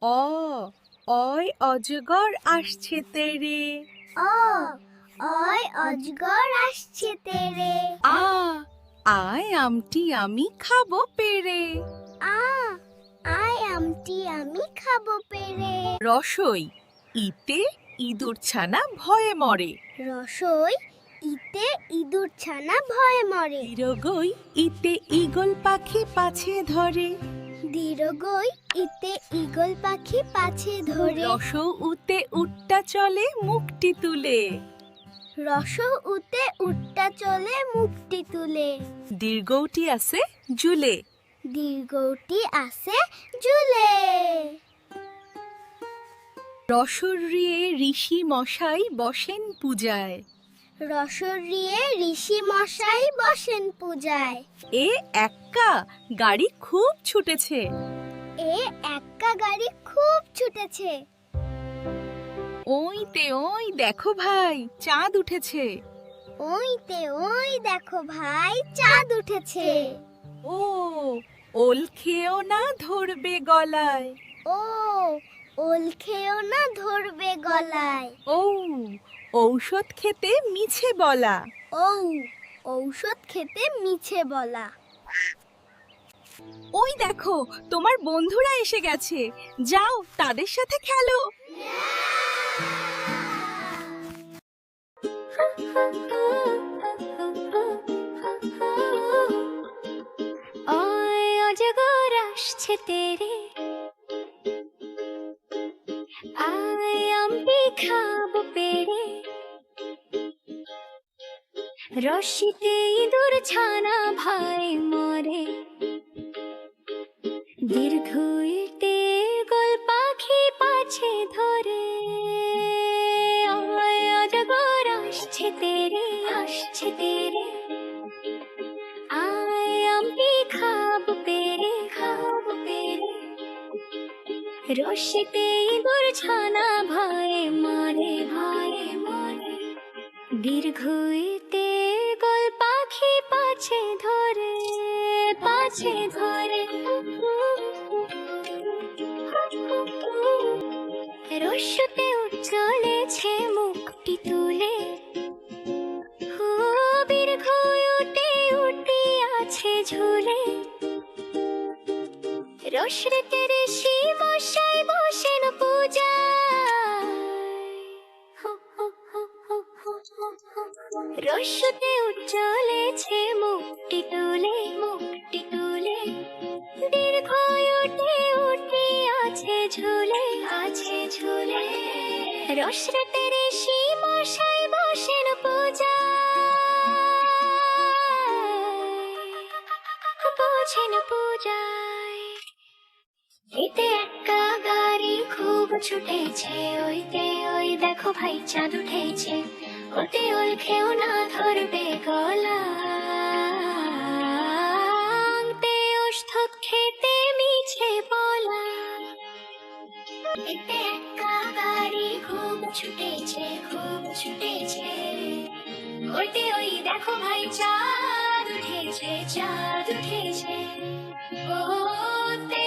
অ অয় অজগর আসছে তেরে। অ অয় অজগর আসছে তেরে। আ আয় আমটি আমি খাবো পেরে। আ আয় আমটি আমি খাবো পেরে। রসই ইতে ইঁদুর ছানা ভয়ে মরে। রসই ইতে ইঁদুর ছানা ভয়ে মরে। দীর্ঘই ইতে ঈগল পাখি পাছে ধরে। দীর্ঘই ইতে ঈগল পাখি পাছে ধরে। রস উতে উট্টা চলে মুখটি তুলে। রস উতে উট্টা চলে মুখটি তুলে। দীর্ঘটি আছে জুলে। দীর্ঘটি আছে জুলে। রসরিয়ে ঋষি মশাই বসেন পূজায়। রসরিয়ে ঋষি মশাই বসেন পূজায়। এ এক্কা গাড়ি খুব ছুটেছে। এ এক্কা গাড়ি খুব ছুটেছে। ওইতে ওই দেখো ভাই চাঁদ উঠেছে। ওইতে ওই দেখো ভাই চাঁদ উঠেছে। ও ওল খেয়েও না ধরবে গলায়। ও ওল খেয়েও না ধরবে গলায়। ও ঔষধ খেতে মিছে বলা। ও ঔষধ খেতে মিছে বলা। ওই দেখো তোমার বন্ধুরা এসে গেছে, যাও তাদের সাথে খেলো। ওই অজগর আসছে তেরে। আয় আমি খাবো পেরে। রশিতে ইঁদুর ছানা ভাই মরে। দীর্ঘইতে গোল পাখি পাছে ধরে। ওই অজগর আসছে তেরে, আসছে তেরে। আয় আমি খাবো পেরে, খাবো পেরে। রশিতে ইঁদুর ছানা ভয়ে মরে, ভয়ে মরে। দীর্ঘইতে গোল পাখি পাছে ধরে, পাছে ধরে। রস্যতে চলেছে মুখটি তুলে। দীর্ঘই উঠে উঠে আছে ঝুলে। রসরেতে ঋষি মশাই বসেন পূজায়। রস্যতে চলেছে মুখটি তুলে, মুখটি তুলে। দীর্ঘই উঠে উঠে আছে ঝুলে, আছে ঝুলে। রসরেতে ঋষি মশাই বসেন পূজায়, বসেন পূজায়। এতে এক্কা গাড়ি খুব ছুটেছে। ওইতে ওই দেখো ভাই চাঁদ উঠেছে। ওতে ওল খেও না ধরবে গলাতে। ওষুধ খেতে মিছে বলা। এতে এক্কা গাড়ি খুব ছুটেছে, খুব ছুটেছে। ওইতে ওই দেখো ভাই চাঁদ উঠেছে, চাঁদ উঠেছে। ওতে